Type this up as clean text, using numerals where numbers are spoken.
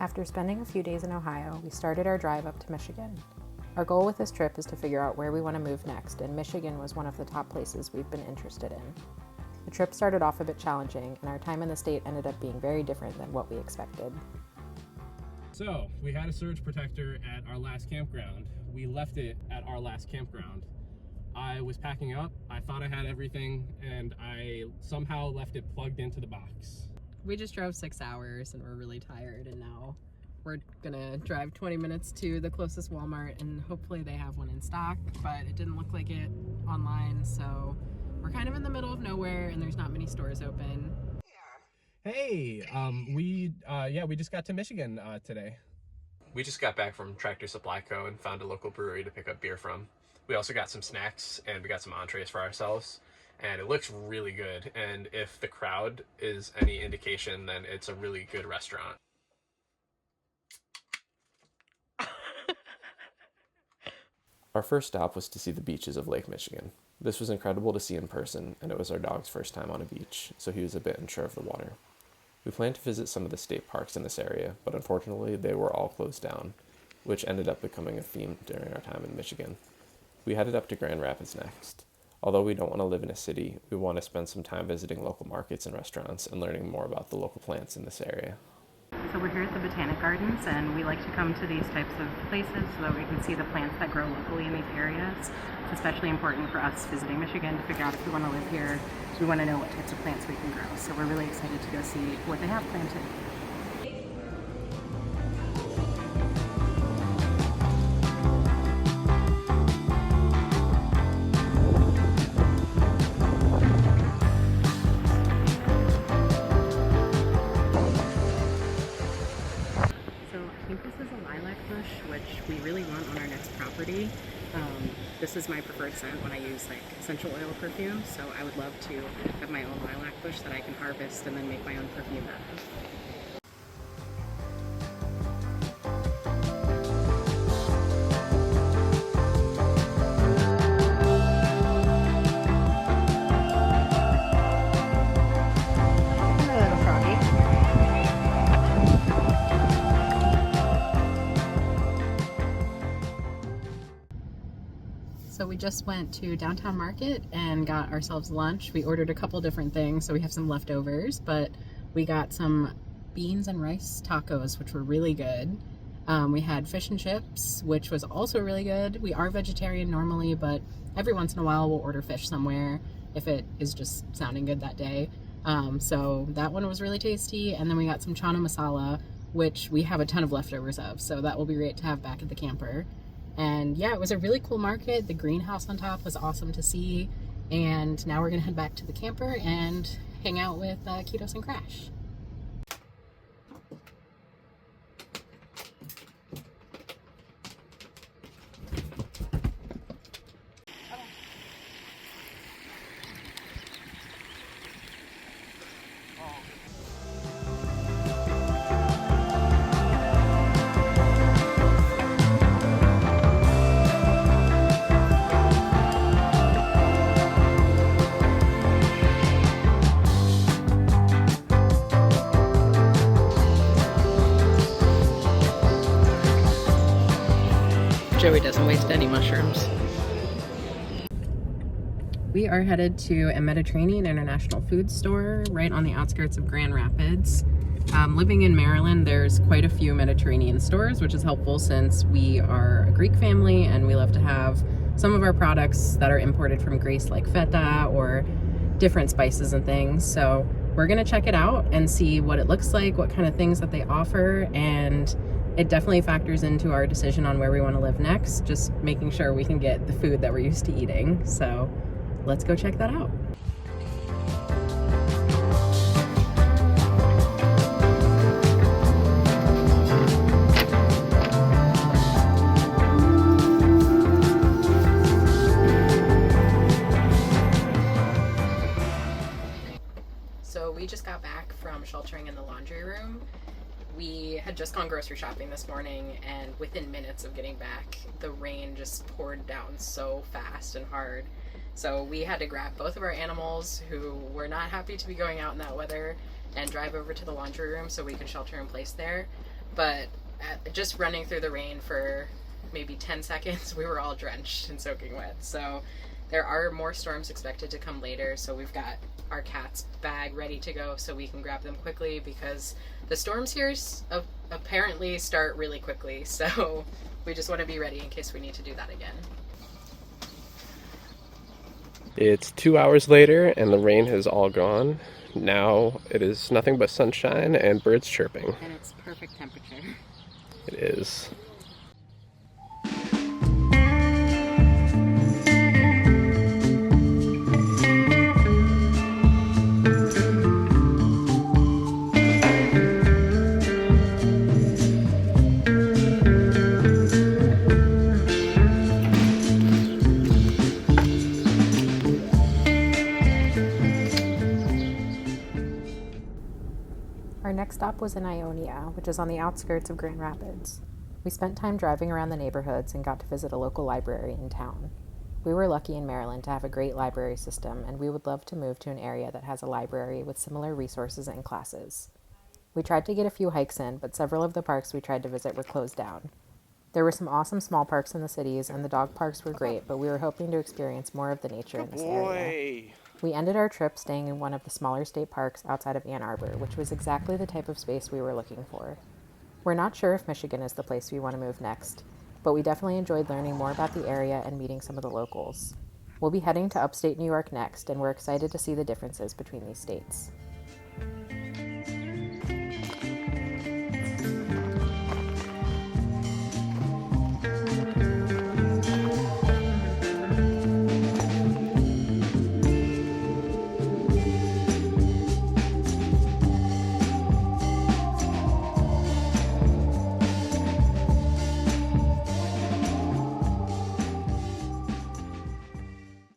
After spending a few days in Ohio, we started our drive up to Michigan. Our goal with this trip is to figure out where we want to move next, and Michigan was one of the top places we've been interested in. The trip started off a bit challenging, and our time in the state ended up being very different than what we expected. So, we had a surge protector at our last campground. We left it at our last campground. I was packing up, I thought I had everything, and I somehow left it plugged into the box. We just drove 6 hours and we're really tired, and now we're gonna drive 20 minutes to the closest Walmart and hopefully they have one in stock, but it didn't look like it online, so we're kind of in the middle of nowhere and there's not many stores open. Hey, we just got to Michigan today. We just got back from Tractor Supply Co. and found a local brewery to pick up beer from. We also got some snacks and we got some entrees for ourselves, and it looks really good, and if the crowd is any indication, then it's a really good restaurant. Our first stop was to see the beaches of Lake Michigan. This was incredible to see in person, and it was our dog's first time on a beach, so he was a bit unsure of the water. We planned to visit some of the state parks in this area, but unfortunately they were all closed down, which ended up becoming a theme during our time in Michigan. We headed up to Grand Rapids next. Although we don't want to live in a city, we want to spend some time visiting local markets and restaurants and learning more about the local plants in this area. So we're here at the Botanic Gardens, and we like to come to these types of places so that we can see the plants that grow locally in these areas. It's especially important for us visiting Michigan to figure out if we want to live here. We want to know what types of plants we can grow. So we're really excited to go see what they have planted. We really want on our next property. This is my preferred scent when I use like essential oil perfume, so I would love to have my own lilac bush that I can harvest and then make my own perfume out of. So we just went to Downtown Market and got ourselves lunch. We ordered a couple different things, so we have some leftovers, but we got some beans and rice tacos, which were really good. We had fish and chips, which was also really good. We are vegetarian normally, but every once in a while we'll order fish somewhere if it is just sounding good that day. So that one was really tasty. And then we got some chana masala, which we have a ton of leftovers of, so that will be great to have back at the camper. And yeah, it was a really cool market. The greenhouse on top was awesome to see. And now we're gonna head back to the camper and hang out with Kitos and Crash. Joey doesn't waste any mushrooms. We are headed to a Mediterranean International Food Store right on the outskirts of Grand Rapids. Living in Maryland, there's quite a few Mediterranean stores, which is helpful since we are a Greek family and we love to have some of our products that are imported from Greece, like feta or different spices and things. So we're gonna check it out and see what it looks like, what kind of things that they offer, and it definitely factors into our decision on where we want to live next, just making sure we can get the food that we're used to eating. So let's go check that out. So we just got back from sheltering in the laundry room. We had just gone grocery shopping this morning, and within minutes of getting back, the rain just poured down so fast and hard. So we had to grab both of our animals, who were not happy to be going out in that weather, and drive over to the laundry room so we could shelter in place there. but just running through the rain for maybe 10 seconds, we were all drenched and soaking wet. So there are more storms expected to come later, so we've got our cat's bag ready to go so we can grab them quickly, because the storms here apparently start really quickly, so we just want to be ready in case we need to do that again. It's 2 hours later and the rain has all gone. Now it is nothing but sunshine and birds chirping. And it's perfect temperature. It is. Our next stop was in Ionia, which is on the outskirts of Grand Rapids. We spent time driving around the neighborhoods and got to visit a local library in town. We were lucky in Maryland to have a great library system, and we would love to move to an area that has a library with similar resources and classes. We tried to get a few hikes in, but several of the parks we tried to visit were closed down. There were some awesome small parks in the cities, and the dog parks were great, but we were hoping to experience more of the nature in this area. We ended our trip staying in one of the smaller state parks outside of Ann Arbor, which was exactly the type of space we were looking for. We're not sure if Michigan is the place we want to move next, but we definitely enjoyed learning more about the area and meeting some of the locals. We'll be heading to upstate New York next, and we're excited to see the differences between these states.